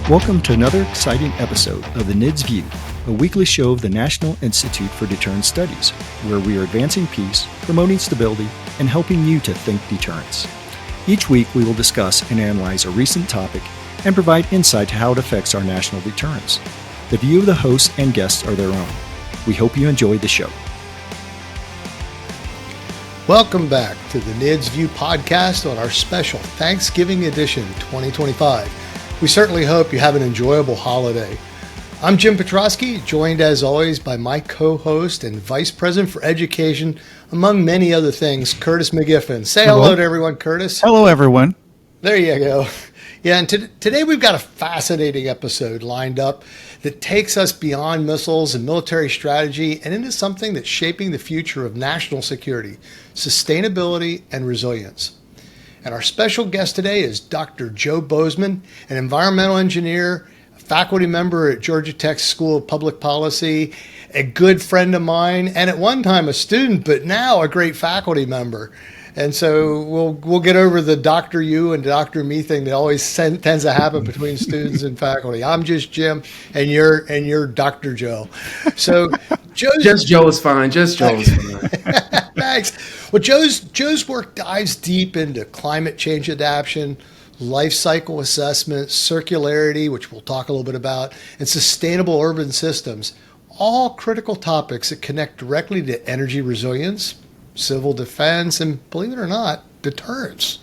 Welcome to another exciting episode of the NIDS View, a weekly show of the National Institute for Deterrence Studies, where we are advancing peace, promoting stability, and helping you to think deterrence. Each week, we will discuss and analyze a recent topic and provide insight to how it affects our national deterrence. The view of the hosts and guests are their own. We hope you enjoy the show. Welcome back to the NIDS View podcast on our special Thanksgiving edition 2025. We certainly hope you have an enjoyable holiday. I'm Jim Petrosky, joined as always by my co-host and Vice President for Education, among many other things, Curtis McGiffin. Say hello to everyone, Curtis. Hello, everyone. There you go. Yeah, and today we've got a fascinating episode lined up that takes us beyond missiles and military strategy and into something that's shaping the future of national security, sustainability, and resilience. And our special guest today is Dr. Joe Bozeman, an environmental engineer, a faculty member at Georgia Tech School of Public Policy, a good friend of mine, and at one time a student, but now a great faculty member. And so we'll get over the Dr. You and Dr. Me thing that always tends to happen between students and faculty. I'm just Jim, and you're Dr. Joe. So just Joe is fine. Just Joe is fine. Thanks. Well, Joe's work dives deep into climate change adaptation, life cycle assessment, circularity, which we'll talk a little bit about, and sustainable urban systems, all critical topics that connect directly to energy resilience, civil defense, and believe it or not, deterrence.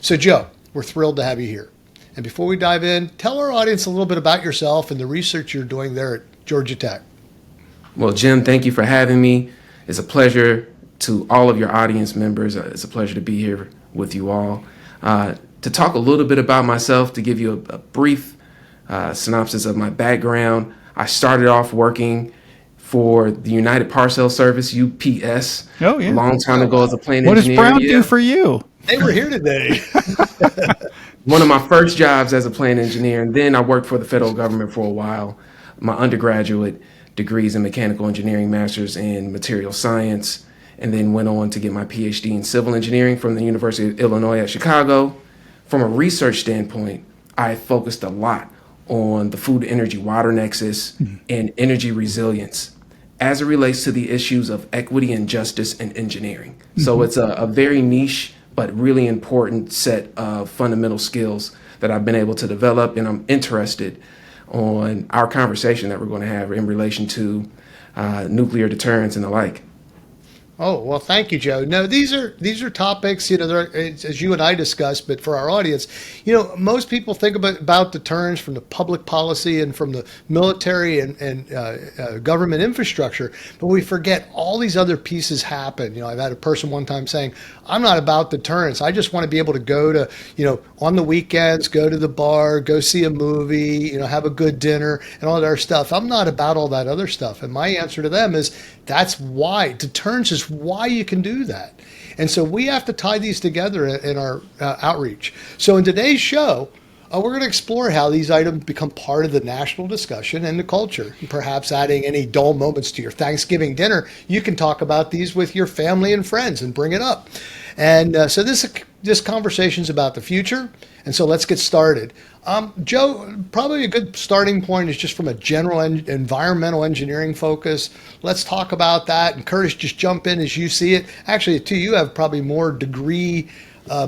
So Joe, we're thrilled to have you here. And before we dive in, tell our audience a little bit about yourself and the research you're doing there at Georgia Tech. Well, Jim, thank you for having me. It's a pleasure to all of your audience members. It's a pleasure to be here with you all. To talk a little bit about myself, to give you a brief synopsis of my background, I started off working for the United Parcel Service, UPS, a long time ago as a plane engineer. What does Brown do for you? They were here today. One of my first jobs as a plane engineer, and then I worked for the federal government for a while. My undergraduate degrees in mechanical engineering, master's in material science, and then went on to get my PhD in civil engineering from the University of Illinois at Chicago. From a research standpoint, I focused a lot on the food, energy, water nexus and energy resilience as it relates to the issues of equity and justice and engineering. So it's a very niche but really important set of fundamental skills that I've been able to develop, and I'm interested on our conversation that we're going to have in relation to nuclear deterrence and the like. Oh, well, thank you, Joe. No, these are topics, as you and I discussed, but for our audience, most people think about deterrence from the public policy and from the military and government infrastructure, but we forget all these other pieces happen. I've had a person one time saying, I'm not about deterrence. I just want to be able to go to, on the weekends, go to the bar, go see a movie, have a good dinner and all that other stuff. I'm not about all that other stuff. And my answer to them is, that's why deterrence is why you can do that. And so we have to tie these together in our outreach. So in today's show, we're going to explore how these items become part of the national discussion and the culture. And perhaps adding any dull moments to your Thanksgiving dinner, you can talk about these with your family and friends and bring it up. And so this conversation is about the future. And so let's get started. Joe, probably a good starting point is just from a general environmental engineering focus. Let's talk about that. And Curtis, just jump in as you see it. Actually, too, you have probably more degree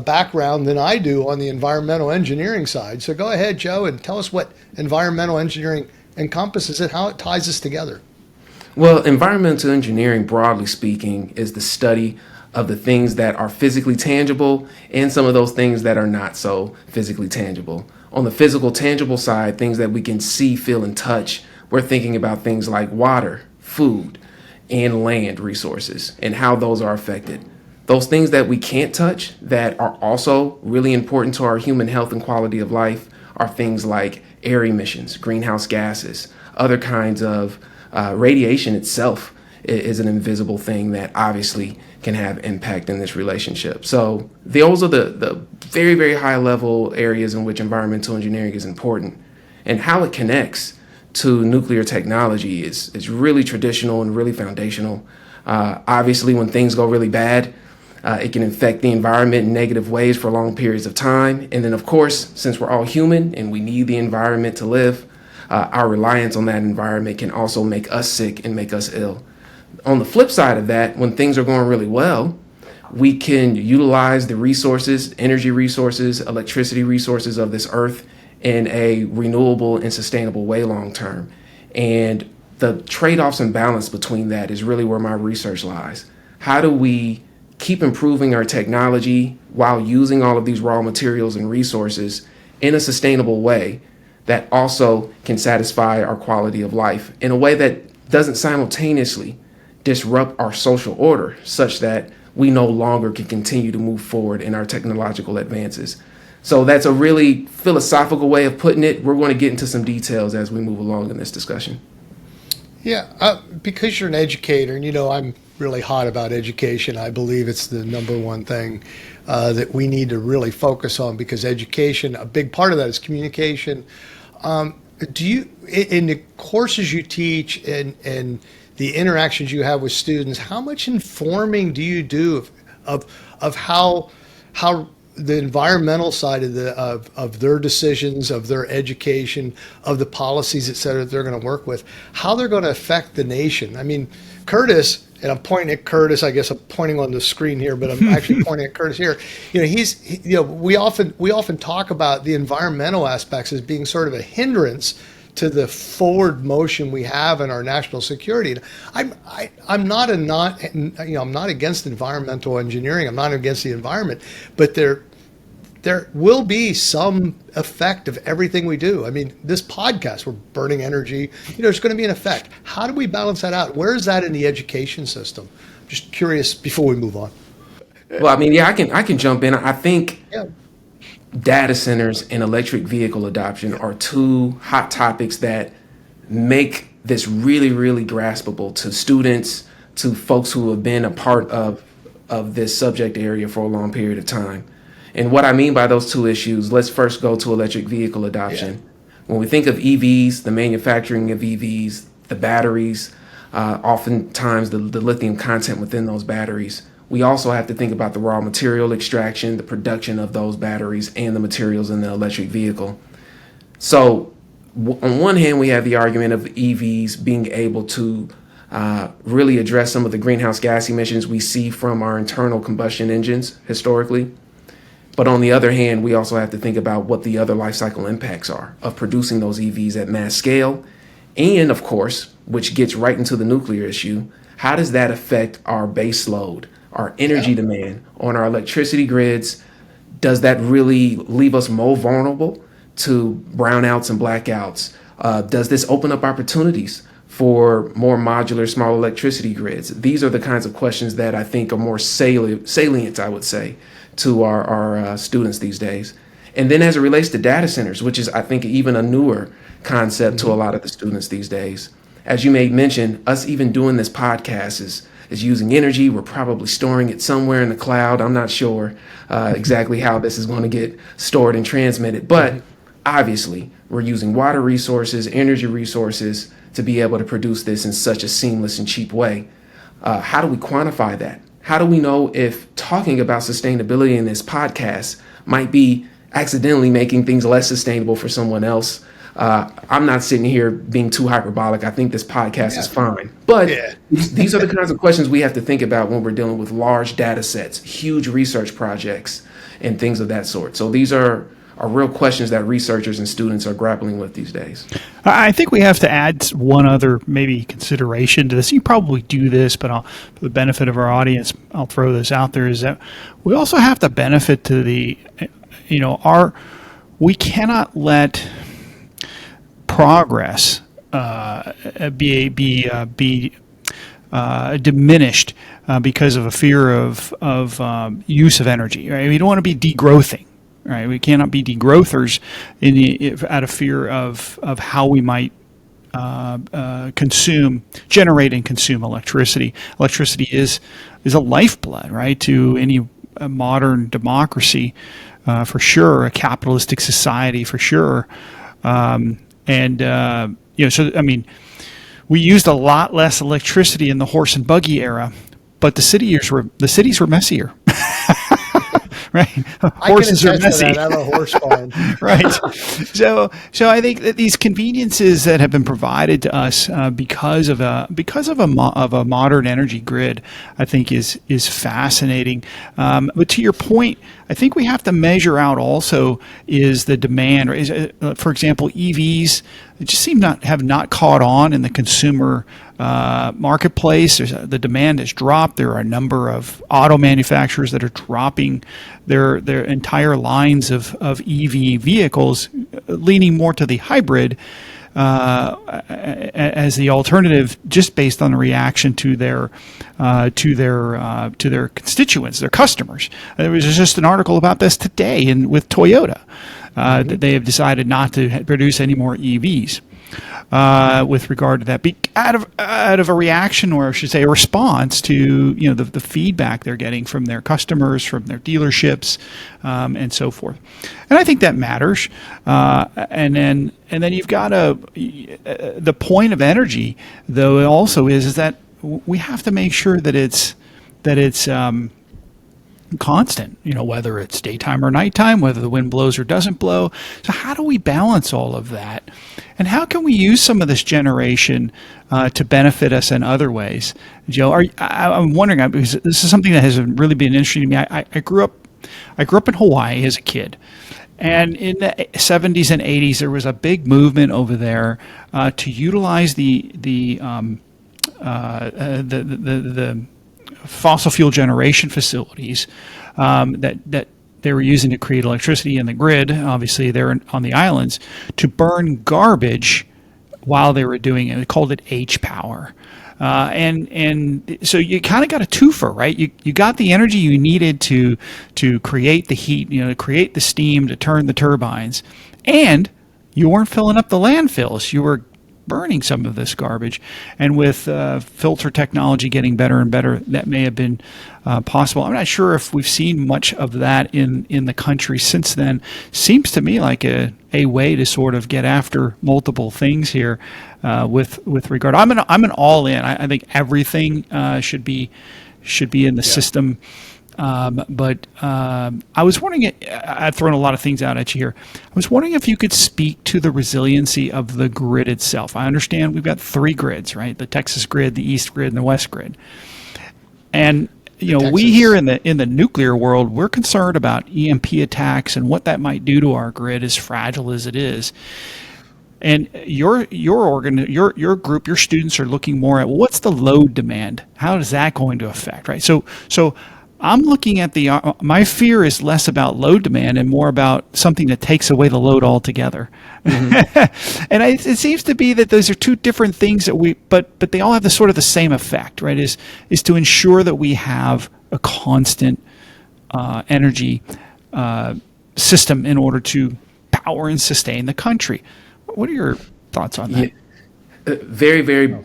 background than I do on the environmental engineering side. So go ahead, Joe, and tell us what environmental engineering encompasses and how it ties us together. Well, environmental engineering, broadly speaking, is the study of the things that are physically tangible and some of those things that are not so physically tangible. On the physical tangible side, things that we can see, feel, and touch, we're thinking about things like water, food, and land resources and how those are affected. Those things that we can't touch that are also really important to our human health and quality of life are things like air emissions, greenhouse gases, other kinds of radiation itself is an invisible thing that obviously can have impact in this relationship. So those are the very, very high level areas in which environmental engineering is important. And how it connects to nuclear technology is really traditional and really foundational. Obviously, when things go really bad, It can affect the environment in negative ways for long periods of time. And then, of course, since we're all human and we need the environment to live, our reliance on that environment can also make us sick and make us ill. On the flip side of that, when things are going really well, we can utilize the resources, energy resources, electricity resources of this earth in a renewable and sustainable way long term. And the trade-offs and balance between that is really where my research lies. How do we keep improving our technology while using all of these raw materials and resources in a sustainable way that also can satisfy our quality of life in a way that doesn't simultaneously disrupt our social order such that we no longer can continue to move forward in our technological advances? So that's a really philosophical way of putting it. We're going to get into some details as we move along in this discussion. Yeah, because you're an educator, and I'm really hot about education. I believe it's the number one thing that we need to really focus on, because education, a big part of that is communication. Do you, in the courses you teach and the interactions you have with students, how much informing do you do of how the environmental side of their decisions, of their education, of the policies, et cetera, that they're going to work with, how they're going to affect the nation? I mean, Curtis, and I'm pointing at Curtis. I guess I'm pointing on the screen here, but I'm actually pointing at Curtis here. We often talk about the environmental aspects as being sort of a hindrance to the forward motion we have in our national security. I'm not against environmental engineering. I'm not against the environment, but there will be some effect of everything we do. I mean, this podcast, we're burning energy. There's going to be an effect. How do we balance that out? Where is that in the education system? I'm just curious before we move on. Well, I mean, I can jump in. I think data centers and electric vehicle adoption are two hot topics that make this really, really graspable to students, to folks who have been a part of this subject area for a long period of time. And what I mean by those two issues, let's first go to electric vehicle adoption. Yeah. When we think of EVs, the manufacturing of EVs, the batteries, oftentimes the lithium content within those batteries, we also have to think about the raw material extraction, the production of those batteries, and the materials in the electric vehicle. So on one hand, we have the argument of EVs being able to really address some of the greenhouse gas emissions we see from our internal combustion engines historically. But on the other hand, we also have to think about what the other life cycle impacts are of producing those EVs at mass scale. And of course, which gets right into the nuclear issue, how does that affect our base load, our energy demand on our electricity grids? Does that really leave us more vulnerable to brownouts and blackouts? Does this open up opportunities for more modular, small electricity grids? These are the kinds of questions that I think are more salient, I would say, to our students these days. And then as it relates to data centers, which is, I think, even a newer concept to a lot of the students these days. As you may mention, us even doing this podcast is using energy. We're probably storing it somewhere in the cloud. I'm not sure exactly how this is going to get stored and transmitted, but obviously we're using water resources, energy resources to be able to produce this in such a seamless and cheap way. How do we quantify that? How do we know if talking about sustainability in this podcast might be accidentally making things less sustainable for someone else? I'm not sitting here being too hyperbolic. I think this podcast is fine. But these are the kinds of questions we have to think about when we're dealing with large data sets, huge research projects, and things of that sort. So these are real questions that researchers and students are grappling with these days. I think we have to add one other maybe consideration to this. You probably do this, but for the benefit of our audience, I'll throw this out there, is that we also have to benefit to we cannot let progress be diminished because of a fear of use of energy. Right? We don't want to be degrowthing. Right, we cannot be degrowthers out of fear of how we might generate and consume electricity. Electricity is a lifeblood, right, to any modern democracy, for sure, a capitalistic society, for sure. So I mean, we used a lot less electricity in the horse and buggy era, but the cities were messier. Right, I horses can are attest to messy. that. I have a horse farm. Right. So I think that these conveniences that have been provided to us because of a modern energy grid, I think is fascinating. But to your point, I think we have to measure out also is the demand. For example, EVs just seem have not caught on in the consumer marketplace. The demand has dropped. There are a number of auto manufacturers that are dropping their entire lines of EV vehicles, leaning more to the hybrid as the alternative, just based on the reaction to their constituents, their customers. There was just an article about this today with Toyota that they have decided not to produce any more EVs. With regard to that, out of a reaction, or I should say, a response to the feedback they're getting from their customers, from their dealerships, and so forth. And I think that matters. And then you've got the point of energy, though, also is that we have to make sure that it's constant, whether it's daytime or nighttime, whether the wind blows or doesn't blow. So how do we balance all of that? And how can we use some of this generation to benefit us in other ways? Joe, I'm wondering, because this is something that has really been interesting to me. I grew up in Hawaii as a kid. And in the 70s and 80s, there was a big movement over there to utilize the fossil fuel generation facilities that they were using to create electricity in the grid. Obviously, they're on the islands, to burn garbage while they were doing it. They called it H-power. And so you kind of got a twofer, right? You got the energy you needed to create the heat, to create the steam, to turn the turbines, and you weren't filling up the landfills. You were burning some of this garbage. And with filter technology getting better and better, that may have been possible. I'm not sure if we've seen much of that in the country since then. Seems to me like a way to sort of get after multiple things here with regard. I'm an all in. I think everything should be in the system. But I was wondering, I've thrown a lot of things out at you here. I was wondering if you could speak to the resiliency of the grid itself. I understand we've got three grids, right? The Texas grid, the East grid, and the West grid. And we here in the nuclear world, we're concerned about EMP attacks and what that might do to our grid, as fragile as it is. And your group, your students are looking more at what's the load demand? How is that going to affect, right? So I'm looking at my fear is less about load demand and more about something that takes away the load altogether. Mm-hmm. And it seems to be that those are two different things but they all have the sort of the same effect, right? Is to ensure that we have a constant energy system in order to power and sustain the country. What are your thoughts on that? Yeah. Very, very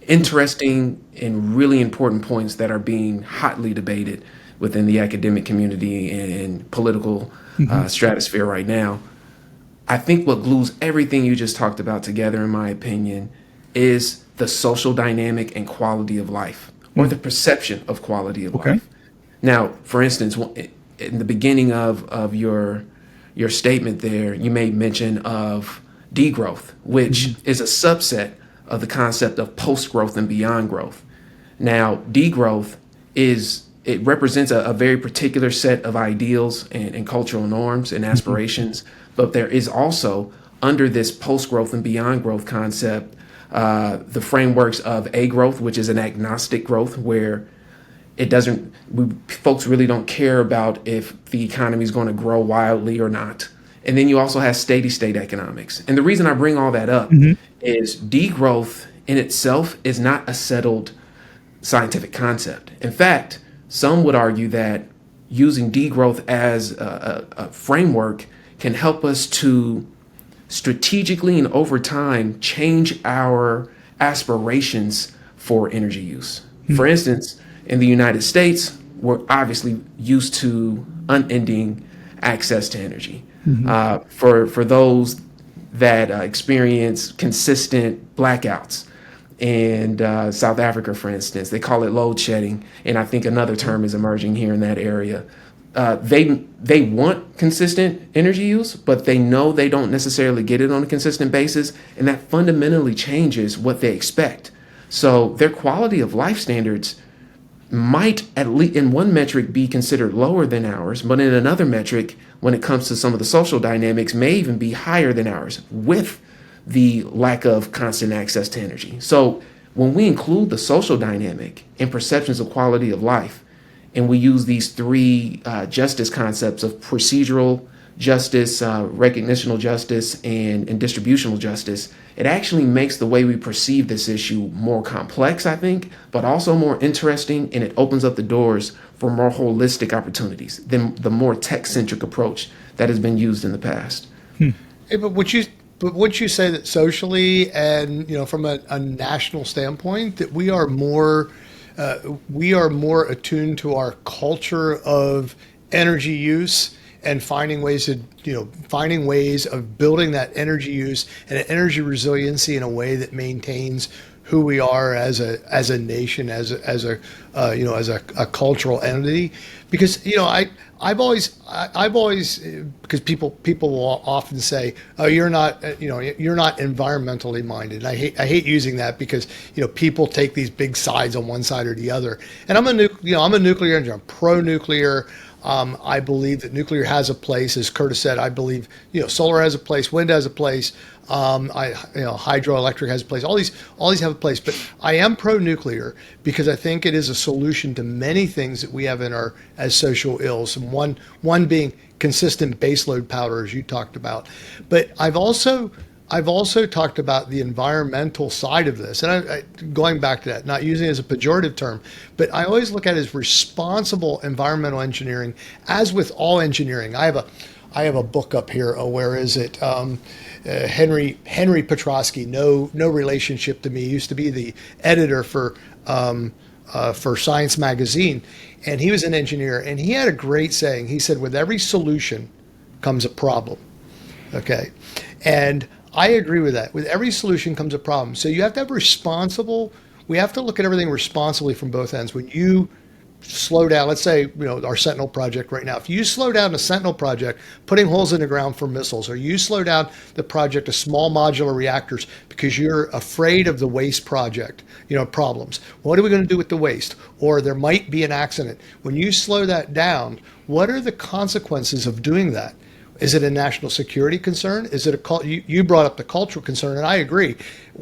interesting and really important points that are being hotly debated within the academic community and political stratosphere right now. I think what glues everything you just talked about together, in my opinion, is the social dynamic and quality of life, or the perception of quality of life. Now, for instance, in the beginning of your statement there, you made mention of degrowth, which is a subset of the concept of post-growth and beyond growth. Now, degrowth represents a very particular set of ideals and cultural norms and aspirations, but there is also, under this post-growth and beyond growth concept, the frameworks of A-growth, which is an agnostic growth, where folks really don't care about if the economy is going to grow wildly or not. And then you also have steady state economics. And the reason I bring all that up is degrowth in itself is not a settled scientific concept. In fact, some would argue that using degrowth as a framework can help us to strategically and over time change our aspirations for energy use. For instance, in the United States, we're obviously used to unending access to energy. For those that experience consistent blackouts, and South Africa, for instance. They call it load shedding, and I think another term is emerging here in that area. They want consistent energy use, but they know they don't necessarily get it on a consistent basis, and that fundamentally changes what they expect. So their quality of life standards might, at least in one metric, be considered lower than ours, but in another metric, when it comes to some of the social dynamics, may even be higher than ours with the lack of constant access to energy. So when we include the social dynamic in perceptions of quality of life, and we use these three justice concepts of procedural justice, recognitional justice, and distributional justice, it actually makes the way we perceive this issue more complex, I think, but also more interesting, and it opens up the doors for more holistic opportunities than the more tech-centric approach that has been used in the past. Hey, but would you say that socially and from a national standpoint that we are more attuned to our culture of energy use and finding ways of building that energy use and energy resiliency in a way that maintains who we are as a nation, as a cultural entity? Because I've always because people will often say, oh, you're not environmentally minded. And I hate using that because people take these big sides on one side or the other. And I'm a nuclear engineer. I'm pro-nuclear. I believe that nuclear has a place, as Curtis said. I believe solar has a place, wind has a place, hydroelectric has a place. All these have a place. But I am pro-nuclear because I think it is a solution to many things that we have as social ills. And one being consistent baseload power, as you talked about. But I've also talked about the environmental side of this, and I going back to that, not using it as a pejorative term, but I always look at it as responsible environmental engineering, as with all engineering. I have a book up here. Oh, where is it? Henry Petrosky. No relationship to me. He used to be the editor for Science Magazine, and he was an engineer, and he had a great saying. He said, "With every solution comes a problem." Okay, and I agree with that. With every solution comes a problem. So you have to have we have to look at everything responsibly from both ends. When you slow down, let's say, our Sentinel project right now, if you slow down the Sentinel project, putting holes in the ground for missiles, or you slow down the project of small modular reactors because you're afraid of the waste project, problems. What are we going to do with the waste? Or there might be an accident. When you slow that down, what are the consequences of doing that? Is it a national security concern? Is it you brought up the cultural concern, and I agree.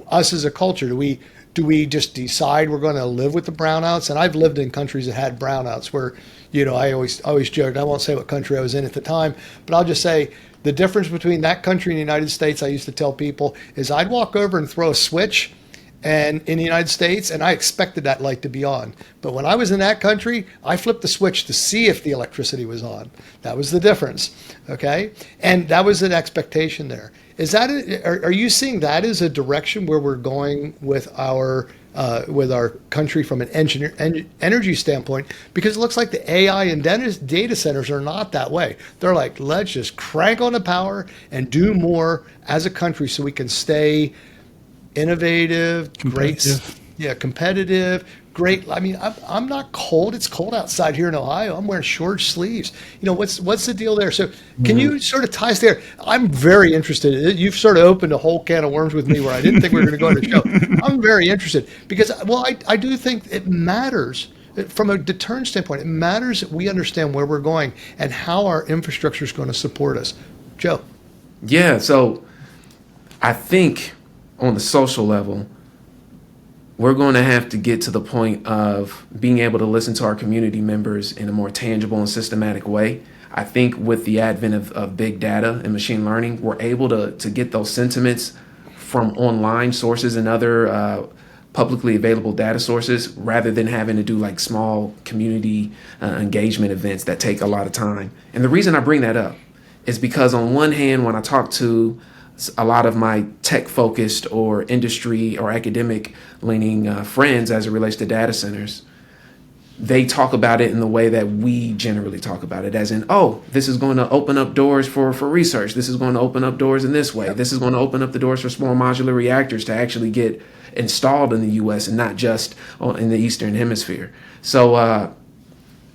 Us as a culture, do we just decide we're going to live with the brownouts? And I've lived in countries that had brownouts where, I always joked, I won't say what country I was in at the time, but I'll just say the difference between that country and the United States, I used to tell people, is I'd walk over and throw a switch and in the United States, and I expected that light to be on. But when I was in that country, I flipped the switch to see if the electricity was on. That was the difference, okay? And that was an expectation there. Are you seeing that as a direction where we're going with our country from an energy standpoint? Because it looks like the AI and data centers are not that way. They're like, let's just crank on the power and do more as a country so we can stay innovative, competitive, great. I mean, I'm not cold. It's cold outside here in Ohio. I'm wearing short sleeves. What's the deal there? So can you sort of tie us there? I'm very interested. You've sort of opened a whole can of worms with me where I didn't think we were going to go on the show. I'm very interested because, I do think it matters. From a deterrence standpoint, it matters that we understand where we're going and how our infrastructure is going to support us. Joe. Yeah, so I think on the social level, we're going to have to get to the point of being able to listen to our community members in a more tangible and systematic way. I think with the advent of big data and machine learning, we're able to get those sentiments from online sources and other publicly available data sources rather than having to do like small community engagement events that take a lot of time. And the reason I bring that up is because on one hand, when I talk to a lot of my tech-focused or industry or academic-leaning friends as it relates to data centers, they talk about it in the way that we generally talk about it, as in, oh, this is going to open up doors for research. This is going to open up doors in this way. This is going to open up the doors for small modular reactors to actually get installed in the U.S. and not just in the Eastern Hemisphere. So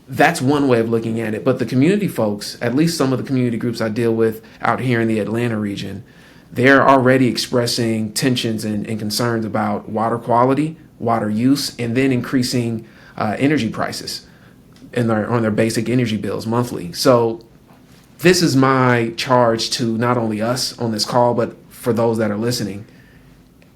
that's one way of looking at it. But the community folks, at least some of the community groups I deal with out here in the Atlanta region, they're already expressing tensions and concerns about water quality, water use, and then increasing energy prices on their basic energy bills monthly. So this is my charge to not only us on this call, but for those that are listening.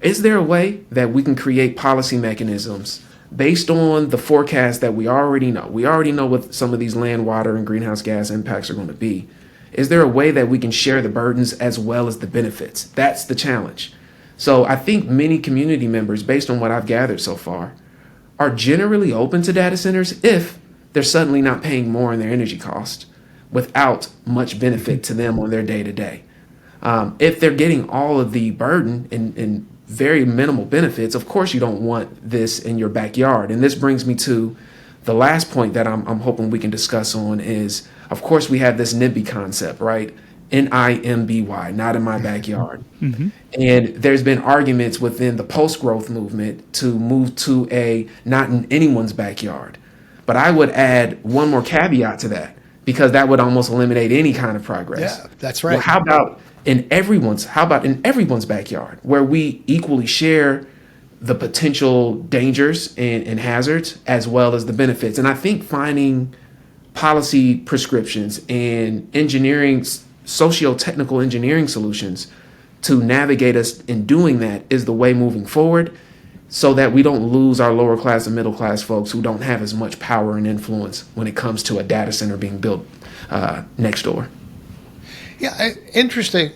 Is there a way that we can create policy mechanisms based on the forecast that we already know? We already know what some of these land, water, and greenhouse gas impacts are going to be. Is there a way that we can share the burdens as well as the benefits? That's the challenge. So I think many community members, based on what I've gathered so far, are generally open to data centers if they're suddenly not paying more in their energy cost without much benefit to them on their day-to-day. If they're getting all of the burden and very minimal benefits, of course you don't want this in your backyard. And this brings me to the last point that I'm hoping we can discuss on is, of course, we have this NIMBY concept, right? NIMBY, not in my backyard. Mm-hmm. And there's been arguments within the post-growth movement to move to a not in anyone's backyard. But I would add one more caveat to that, because that would almost eliminate any kind of progress. Yeah, that's right. Well, how about in everyone's backyard, where we equally share the potential dangers and hazards as well as the benefits? And I think finding policy prescriptions and engineering, socio-technical engineering solutions to navigate us in doing that is the way moving forward, so that we don't lose our lower class and middle class folks who don't have as much power and influence when it comes to a data center being built next door. Yeah, interesting.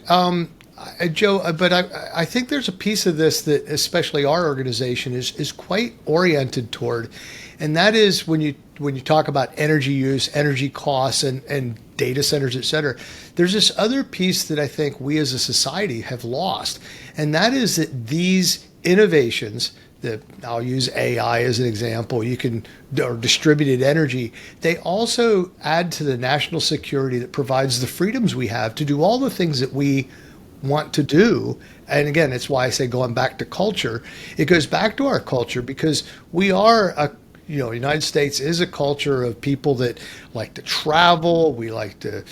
Joe, but I think there's a piece of this that especially our organization is quite oriented toward, and that is when you talk about energy use, energy costs, and data centers, et cetera, there's this other piece that I think we as a society have lost, and that is that these innovations, that I'll use AI as an example, or distributed energy, they also add to the national security that provides the freedoms we have to do all the things that we want to do. And again, it's why I say going back to culture, it goes back to our culture, because we are the United States is a culture of people that like to travel. We like to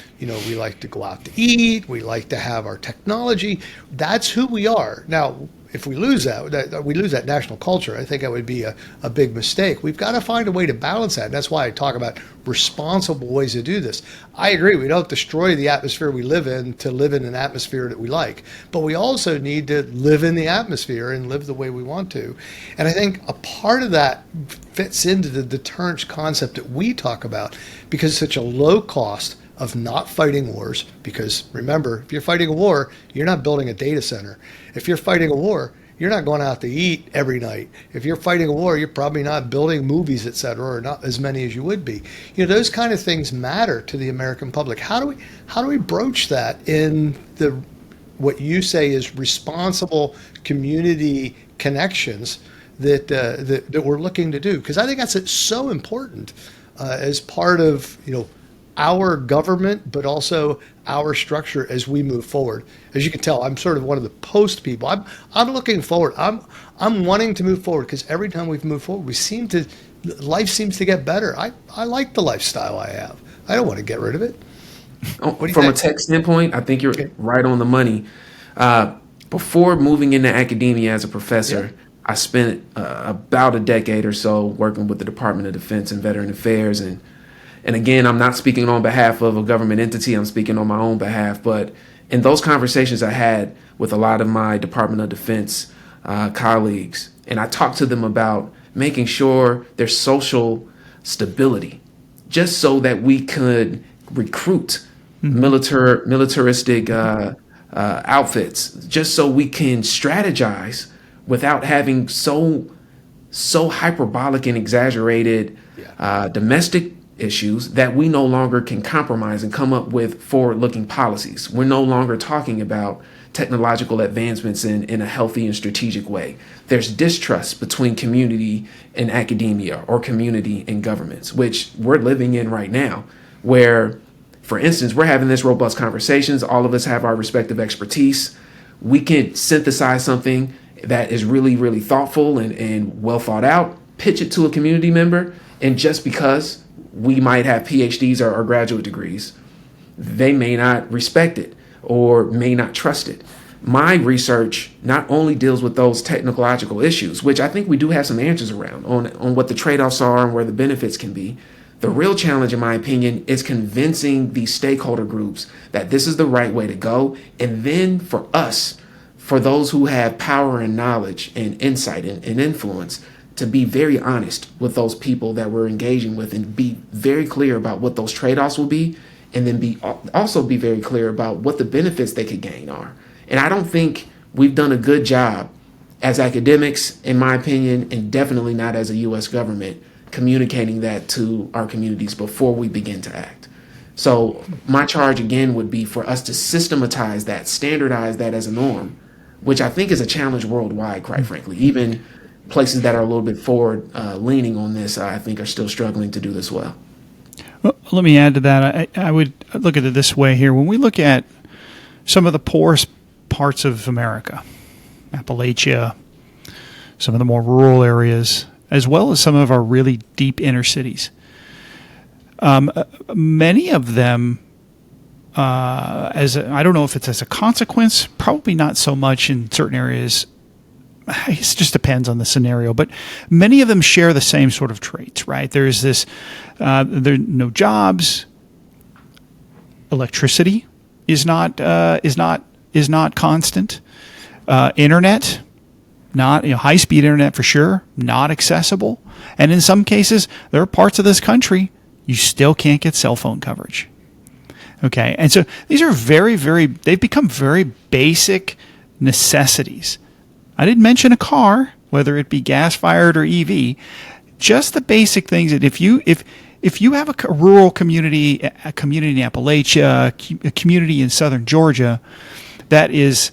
go out to eat. We like to have our technology. That's who we are. Now, if we lose that national culture, I think that would be a big mistake. We've got to find a way to balance that. And that's why I talk about responsible ways to do this. I agree. We don't destroy the atmosphere we live in to live in an atmosphere that we like, but we also need to live in the atmosphere and live the way we want to. And I think a part of that fits into the deterrence concept that we talk about, because it's such a low cost of not fighting wars. Because remember, if you're fighting a war, you're not building a data center. If you're fighting a war, you're not going out to eat every night. If you're fighting a war, you're probably not building movies, et cetera, or not as many as you would be. Those kind of things matter to the American public. How do we broach that in what you say is responsible community connections that we're looking to do? Because I think that's so important as part of our government, but also our structure as we move forward. As you can tell, I'm sort of one of the post people. I'm looking forward. I'm wanting to move forward, because every time we've moved forward, life seems to get better. I like the lifestyle I have. I don't want to get rid of it. From a tech standpoint, I think you're right on the money. Before moving into academia as a professor, I spent about a decade or so working with the Department of Defense and Veteran Affairs. And again, I'm not speaking on behalf of a government entity. I'm speaking on my own behalf. But in those conversations I had with a lot of my Department of Defense colleagues, and I talked to them about making sure there's social stability, just so that we could recruit militaristic outfits, just so we can strategize without having so hyperbolic and exaggerated domestic issues that we no longer can compromise and come up with forward-looking policies. We're no longer talking about technological advancements in a healthy and strategic way. There's distrust between community and academia, or community and governments, which we're living in right now, where, for instance, we're having this robust conversations. All of us have our respective expertise. We can synthesize something that is really, really thoughtful and well thought out, pitch it to a community member, and just because we might have PhDs or graduate degrees, they may not respect it or may not trust it. My research not only deals with those technological issues, which I think we do have some answers around on what the trade-offs are and where the benefits can be. The real challenge, in my opinion, is convincing these stakeholder groups that this is the right way to go. And then for us, for those who have power and knowledge and insight and influence, to be very honest with those people that we're engaging with and be very clear about what those trade-offs will be, and then also be very clear about what the benefits they could gain are. And I don't think we've done a good job as academics, in my opinion, and definitely not as a U.S. government, communicating that to our communities before we begin to act. So my charge again would be for us to systematize that, standardize that as a norm, which I think is a challenge worldwide, quite frankly. Even places that are a little bit forward leaning on this, I think, are still struggling to do this well. Well, let me add to that. I would look at it this way here. When we look at some of the poorest parts of America, Appalachia, some of the more rural areas, as well as some of our really deep inner cities, many of them, I don't know if it's as a consequence, probably not so much in certain areas. It just depends on the scenario, but many of them share the same sort of traits, right? There's this, there are no jobs. Electricity is not constant. Internet, not, high-speed internet for sure, not accessible. And in some cases, there are parts of this country you still can't get cell phone coverage. Okay, and so these are they've become very basic necessities. I didn't mention a car, whether it be gas-fired or EV, just the basic things that if you have a rural community, a community in Appalachia, a community in southern Georgia that is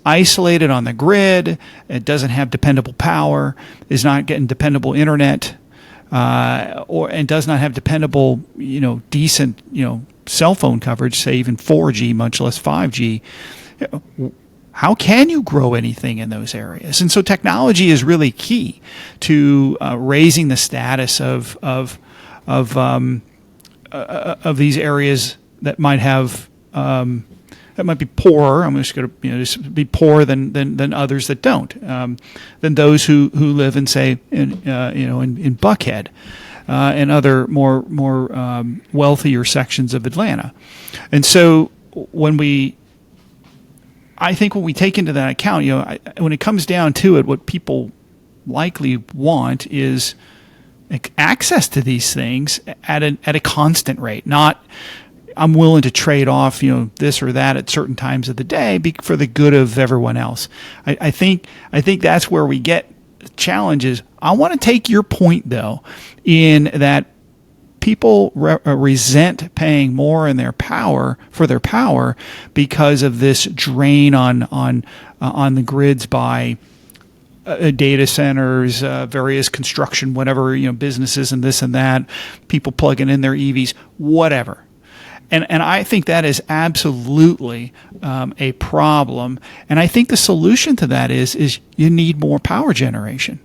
isolated on the grid, it doesn't have dependable power, is not getting dependable internet, and does not have dependable, decent, cell phone coverage, say even 4G, much less 5G. How can you grow anything in those areas? And so technology is really key to raising the status of these areas that might have that might be poorer. I'm just going to just be poorer than others that don't, than those who live in, say, in Buckhead and other more wealthier sections of Atlanta. And so I think when we take into that account, when it comes down to it, what people likely want is access to these things at a constant rate. Not, I'm willing to trade off, this or that at certain times of the day for the good of everyone else. I think that's where we get challenges. I want to take your point though, in that people resent paying more in for their power because of this drain on the grids by data centers, various construction, whatever, businesses and this and that, people plugging in their EVs, whatever. And I think that is absolutely a problem. And I think the solution to that is you need more power generation.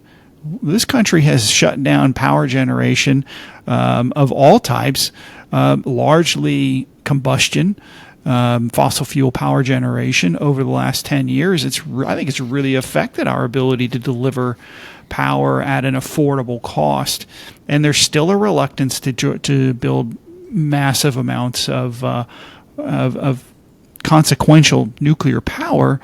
This country has shut down power generation of all types, largely combustion, fossil fuel power generation over the last 10 years. I think it's really affected our ability to deliver power at an affordable cost. And there's still a reluctance to build massive amounts of consequential nuclear power.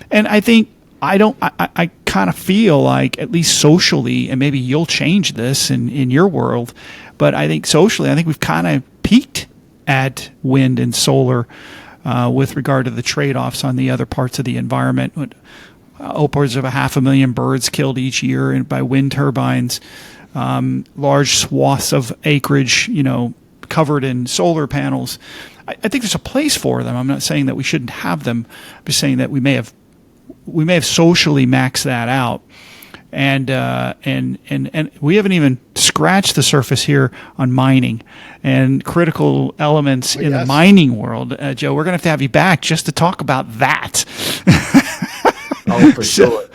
And I think I kind of feel like, at least socially, and maybe you'll change this in your world, but I think socially, we've kind of peaked at wind and solar with regard to the trade-offs on the other parts of the environment. Upwards of 500,000 birds killed each year by wind turbines, large swaths of acreage, covered in solar panels. I think there's a place for them. I'm not saying that we shouldn't have them. I'm just saying that we may have socially maxed that out, and we haven't even scratched the surface here on mining and critical elements in the mining world. Joe, we're going to have you back just to talk about that. Oh, for sure.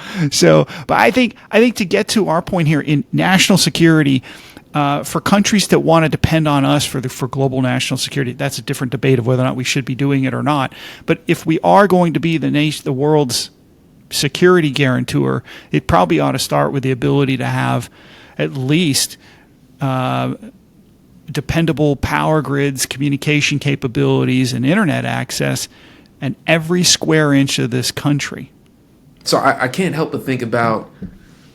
But I think to get to our point here in national security, for countries that want to depend on us for global national security, that's a different debate of whether or not we should be doing it or not. But if we are going to be the world's security guarantor, it probably ought to start with the ability to have at least dependable power grids, communication capabilities, and internet access in every square inch of this country. So I can't help but think about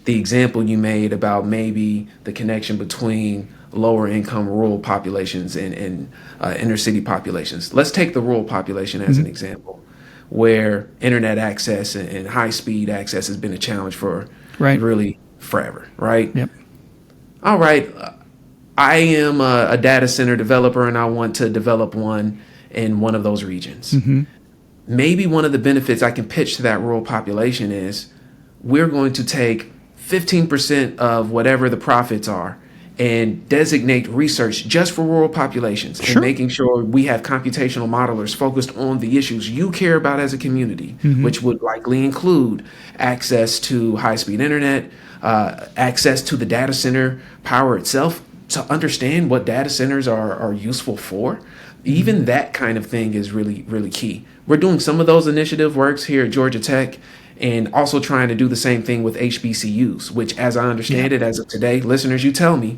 the example you made about maybe the connection between lower income rural populations and inner city populations. Let's take the rural population as an example, where internet access and high speed access has been a challenge for really forever, right? Yep. All right. I am a data center developer and I want to develop one in one of those regions. Maybe one of the benefits I can pitch to that rural population is we're going to take 15% of whatever the profits are and designate research just for rural populations and making sure we have computational modelers focused on the issues you care about as a community, which would likely include access to high-speed internet, access to the data center power itself, to understand what data centers are useful for. Even that kind of thing is really, really key. We're doing some of those initiative works here at Georgia Tech, and also trying to do the same thing with HBCUs, which, as I understand it, as of today, listeners, you tell me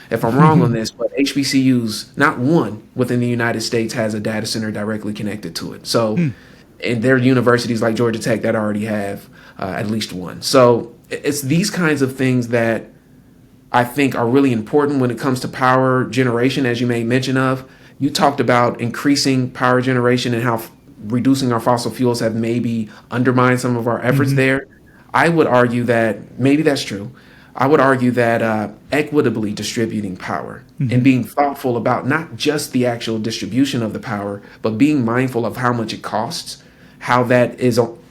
if I'm wrong on this, but HBCUs, not one within the United States has a data center directly connected to it. So, and there are universities like Georgia Tech that already have at least one. So it's these kinds of things that I think are really important when it comes to power generation, as you made mention of. You talked about increasing power generation and how reducing our fossil fuels have maybe undermined some of our efforts there. I would argue that maybe that's true. I would argue that equitably distributing power and being thoughtful about not just the actual distribution of the power, but being mindful of how much it costs, how that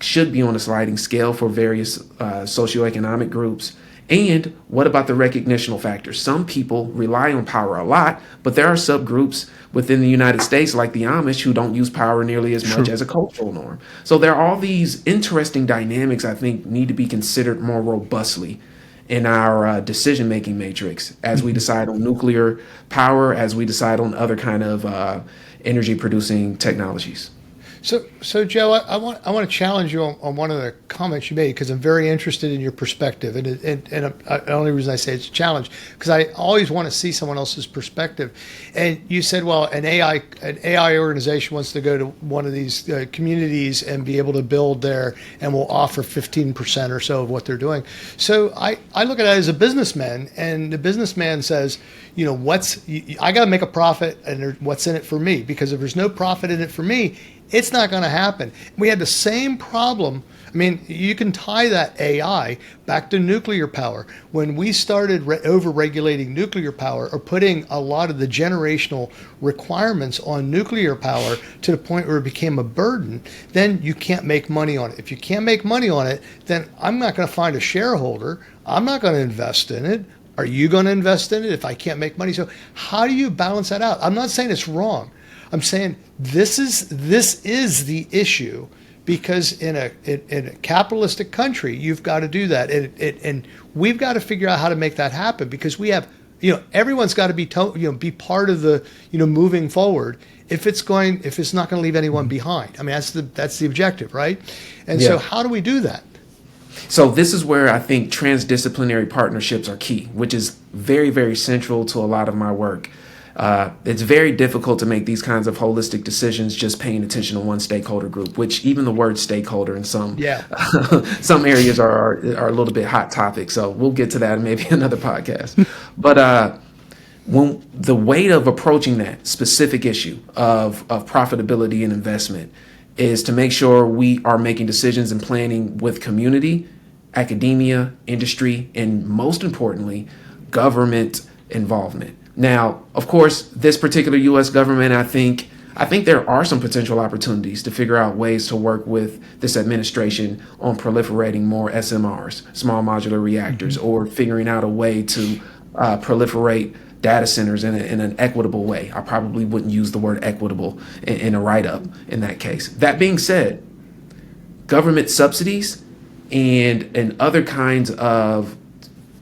should be on a sliding scale for various socioeconomic groups. And what about the recognitional factors? Some people rely on power a lot, but there are subgroups within the United States, like the Amish, who don't use power nearly as much as a cultural norm. So there are all these interesting dynamics I think need to be considered more robustly in our decision-making matrix as we decide on nuclear power, as we decide on other kind of energy-producing technologies. So Joe, I want to challenge you on one of the comments you made, because I'm very interested in your perspective, and the only reason I say it's a challenge because I always want to see someone else's perspective. And you said, well, an AI organization wants to go to one of these communities and be able to build there, and will offer 15% or so of what they're doing. So I look at it as a businessman, and the businessman says, you know, I got to make a profit, and what's in it for me? Because if there's no profit in it for me, it's not going to happen. We had the same problem. I mean, you can tie that AI back to nuclear power. When we started over-regulating nuclear power, or putting a lot of the generational requirements on nuclear power to the point where it became a burden, then you can't make money on it. If you can't make money on it, then I'm not going to find a shareholder. I'm not going to invest in it. Are you going to invest in it if I can't make money? So how do you balance that out? I'm not saying it's wrong. I'm saying this is the issue, because in a capitalistic country, you've got to do that, and we've got to figure out how to make that happen, because we have, everyone's got to be be part of the moving forward. If it's not going to leave anyone behind. I mean, that's the objective, right? And so how do we do that? So this is where I think transdisciplinary partnerships are key, which is very, very central to a lot of my work. It's very difficult to make these kinds of holistic decisions just paying attention to one stakeholder group, which even the word stakeholder in some some areas are a little bit hot topic. So we'll get to that in maybe another podcast. But when the weight of approaching that specific issue of profitability and investment is to make sure we are making decisions and planning with community, academia, industry, and most importantly, government involvement. Now, of course, this particular U.S. government, I think there are some potential opportunities to figure out ways to work with this administration on proliferating more SMRs, small modular reactors, or figuring out a way to proliferate data centers in an equitable way. I probably wouldn't use the word equitable in a write-up in that case. That being said, government subsidies and other kinds of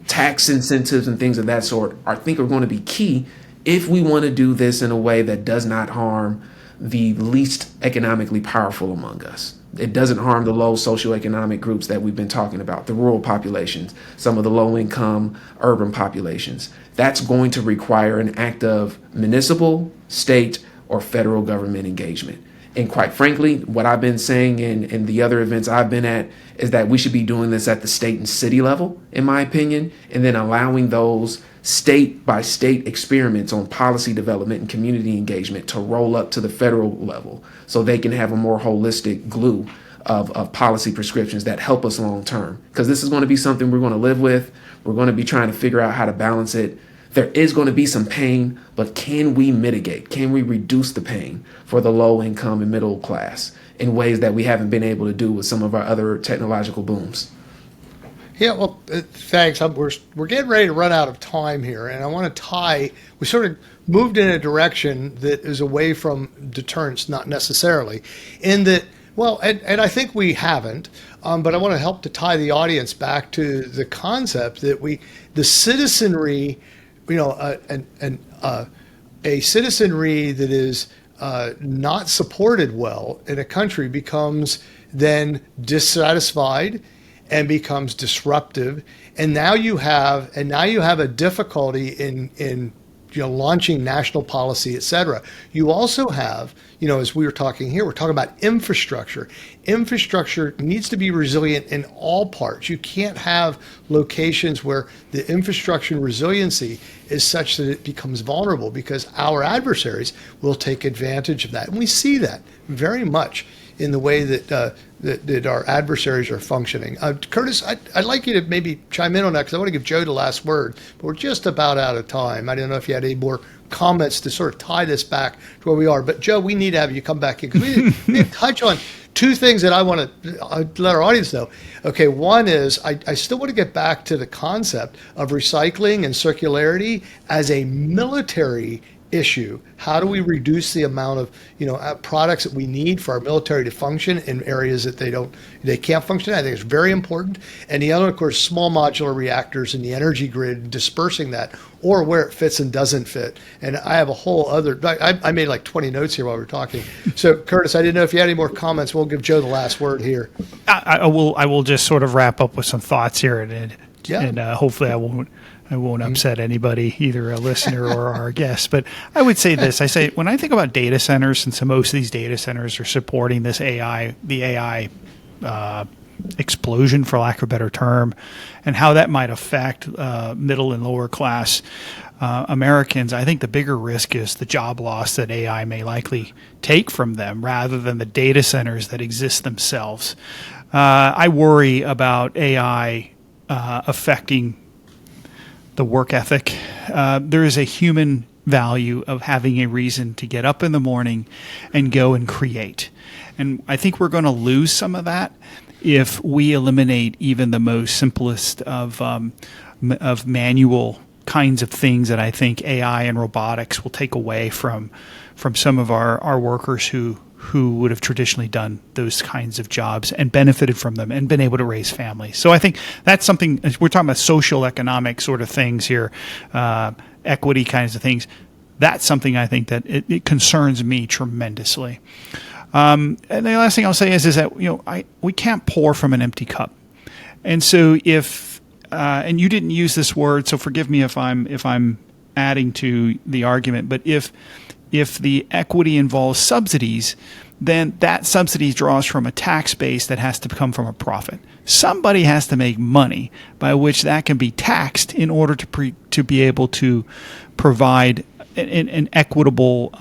tax incentives and things of that sort, I think are going to be key if we want to do this in a way that does not harm the least economically powerful among us. It doesn't harm the low socioeconomic groups that we've been talking about, the rural populations, some of the low-income urban populations. That's going to require an act of municipal, state, or federal government engagement. And quite frankly, what I've been saying in the other events I've been at is that we should be doing this at the state and city level, in my opinion, and then allowing those state by state experiments on policy development and community engagement to roll up to the federal level so they can have a more holistic glue of policy prescriptions that help us long term. Because this is going to be something we're going to live with. We're going to be trying to figure out how to balance it. There is going to be some pain, but can we mitigate? Can we reduce the pain for the low income and middle class in ways that we haven't been able to do with some of our other technological booms? Yeah, well, thanks. We're getting ready to run out of time here, and I want to tie. We sort of moved in a direction that is away from deterrence, not necessarily, in that. Well, and I think we haven't, but I want to help to tie the audience back to the concept that the citizenry, a citizenry that is not supported well in a country becomes then dissatisfied and becomes disruptive, and now you have a difficulty in launching national policy, et cetera. You also have, as we were talking here, we're talking about infrastructure. Infrastructure needs to be resilient in all parts. You can't have locations where the infrastructure resiliency is such that it becomes vulnerable, because our adversaries will take advantage of that. And we see that very much in the way that our adversaries are functioning. Curtis, I'd like you to maybe chime in on that, because I want to give Joe the last word, but we're just about out of time. I don't know if you had any more comments to sort of tie this back to where we are, but Joe, we need to have you come back in, because we need to touch on two things that I want to let our audience know. Okay, one is I still want to get back to the concept of recycling and circularity as a military issue. How do we reduce the amount of products that we need for our military to function in areas that they can't function? I think it's very important. And the other, of course, small modular reactors in the energy grid, dispersing that, or where it fits and doesn't fit. And I have a whole other, I made like 20 notes here while we were talking. So Curtis, I didn't know if you had any more comments. We'll give Joe the last word here. I will just sort of wrap up with some thoughts here, and hopefully I won't upset anybody, either a listener or our guest. But I would say this. When I think about data centers, since most of these data centers are supporting the AI explosion, for lack of a better term, and how that might affect middle and lower class Americans, I think the bigger risk is the job loss that AI may likely take from them, rather than the data centers that exist themselves. I worry about AI affecting the work ethic. There is a human value of having a reason to get up in the morning and go and create. And I think we're going to lose some of that if we eliminate even the most simplest of manual kinds of things that I think AI and robotics will take away from some of our workers who would have traditionally done those kinds of jobs and benefited from them and been able to raise families. So I think that's something, we're talking about socio-economic sort of things here, equity kinds of things. That's something I think that it concerns me tremendously. And the last thing I'll say is that we can't pour from an empty cup. And so if and you didn't use this word, so forgive me if I'm adding to the argument, but if the equity involves subsidies, then that subsidy draws from a tax base that has to come from a profit. Somebody has to make money by which that can be taxed in order to be able to provide an equitable,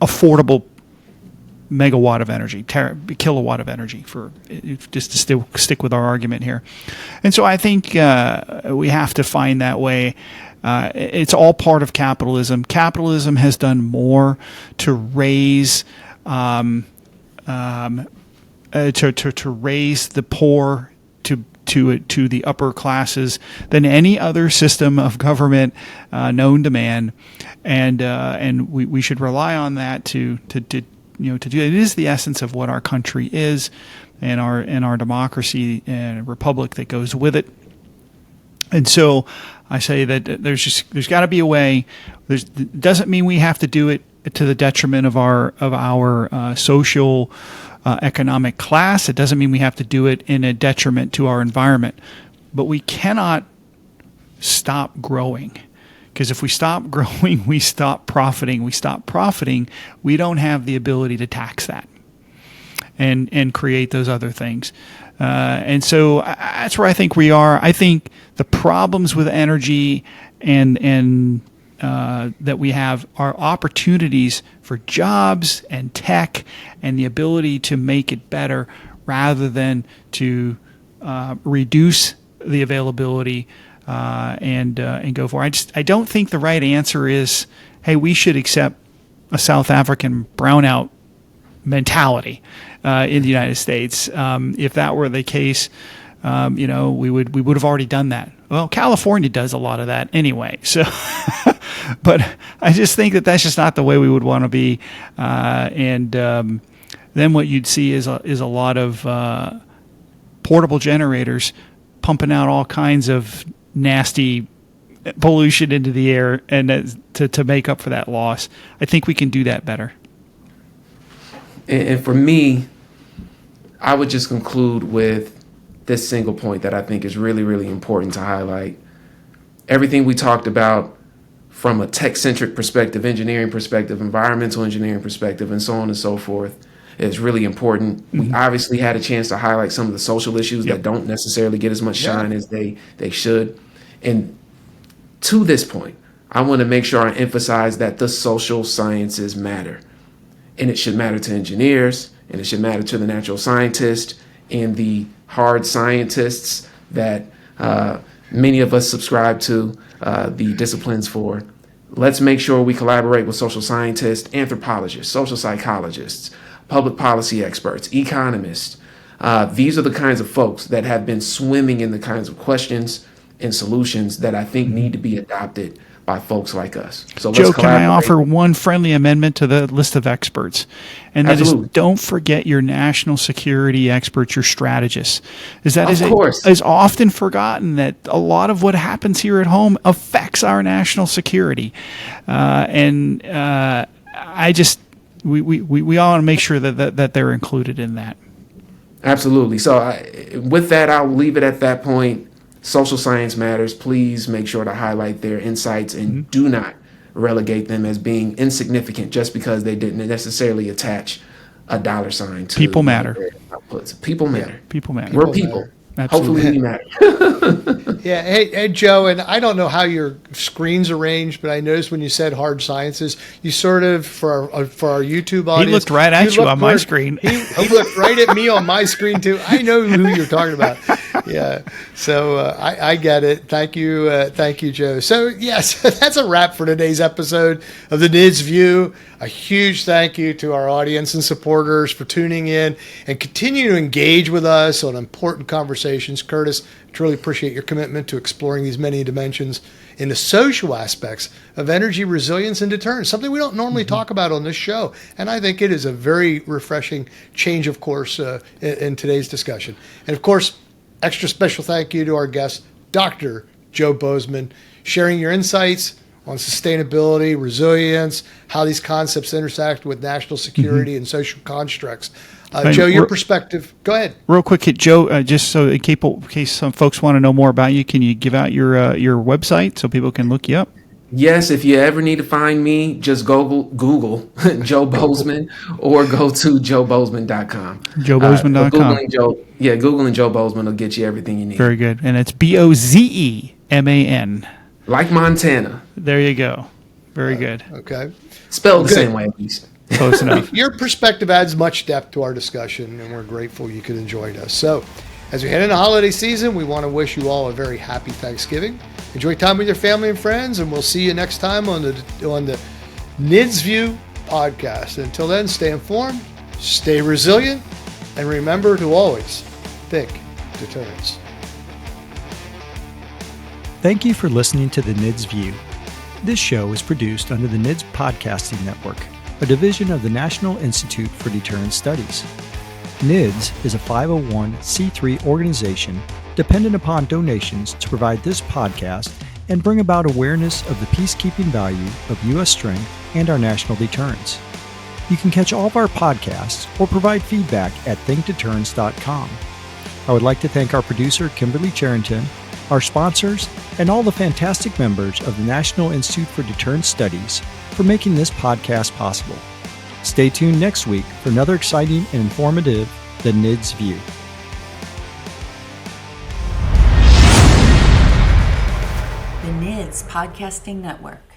affordable megawatt of energy, kilowatt of energy, for just to stick with our argument here. And so I think we have to find that way. It's all part of capitalism. Capitalism has done more to raise to raise the poor to the upper classes than any other system of government known to man, and we should rely on that to to do it. It is the essence of what our country is, and our democracy and republic that goes with it. And so I say that there's got to be a way. Doesn't mean we have to do it to the detriment of our social economic class. It doesn't mean we have to do it in a detriment to our environment. But we cannot stop growing, because if we stop growing, we stop profiting. We stop profiting, we don't have the ability to tax that and create those other things. And so that's where I think we are. I think the problems with energy and that we have are opportunities for jobs and tech and the ability to make it better, rather than to reduce the availability and go for it. I don't think the right answer is, hey, we should accept a South African brownout mentality in the United States. If that were the case, we would have already done that. Well, California does a lot of that anyway. So, but I just think that that's just not the way we would want to be. And then what you'd see is a lot of portable generators pumping out all kinds of nasty pollution into the air, and to make up for that loss. I think we can do that better. And for me, I would just conclude with this single point that I think is really, really important to highlight. Everything we talked about from a tech-centric perspective, engineering perspective, environmental engineering perspective, and so on and so forth, is really important. Mm-hmm. We obviously had a chance to highlight some of the social issues that don't necessarily get as much shine as they should. And to this point, I want to make sure I emphasize that the social sciences matter. And it should matter to engineers, and it should matter to the natural scientists and the hard scientists that many of us subscribe to the disciplines for. Let's make sure we collaborate with social scientists, anthropologists, social psychologists, public policy experts, economists. These are the kinds of folks that have been swimming in the kinds of questions and solutions that I think need to be adopted by folks like us. So Joe, can I offer one friendly amendment to the list of experts? And that is, don't forget your national security experts, your strategists. Is often forgotten that a lot of what happens here at home affects our national security. We all want to make sure that they're included in that. Absolutely. So with that, I'll leave it at that point. Social science matters. Please make sure to highlight their insights and do not relegate them as being insignificant just because they didn't necessarily attach a dollar sign to people matter. Outputs. People matter. Yeah, people matter. We're people. Matter. Absolutely. Hopefully we matter. Yeah. Hey, Joe, and I don't know how your screen's arranged, but I noticed when you said hard sciences, you sort of, for our YouTube audience. He looked right at you on my screen. He looked right at me on my screen, too. I know who you're talking about. Yeah. So I get it. Thank you, Joe. So, yes, that's a wrap for today's episode of the NIDS View. A huge thank you to our audience and supporters for tuning in and continue to engage with us on important conversations. Curtis, I truly appreciate your commitment to exploring these many dimensions in the social aspects of energy resilience and deterrence, something we don't normally talk about on this show. And I think it is a very refreshing change of course in today's discussion. And of course, extra special thank you to our guest, Dr. Joe Bozeman, sharing your insights on sustainability, resilience, how these concepts intersect with national security and social constructs. Joe, your perspective. Go ahead. Real quick, Joe, just so in case some folks want to know more about you, can you give out your website so people can look you up? Yes, if you ever need to find me, just Google Joe Bozeman or go to joebozeman.com. joebozeman.com. Googling Joe Bozeman will get you everything you need. Very good. And it's Bozeman. Like Montana. There you go. Very good. Okay. Spelled the same way, at least. Close enough. Your perspective adds much depth to our discussion, and we're grateful you could join us. So, as we head into holiday season, we want to wish you all a very happy Thanksgiving. Enjoy time with your family and friends, and we'll see you next time on the NIDS View podcast. Until then, stay informed, stay resilient, and remember to always think deterrence. Thank you for listening to the NIDS View. This show is produced under the NIDS Podcasting Network. a division of the National Institute for Deterrence Studies. NIDS is a 501c3 organization dependent upon donations to provide this podcast and bring about awareness of the peacekeeping value of U.S. strength and our national deterrence. You can catch all of our podcasts or provide feedback at thinkdeterrence.com. I would like to thank our producer, Kimberly Charrington, our sponsors, and all the fantastic members of the National Institute for Deterrence Studies for making this podcast possible. Stay tuned next week for another exciting and informative The NIDS View. The NIDS Podcasting Network.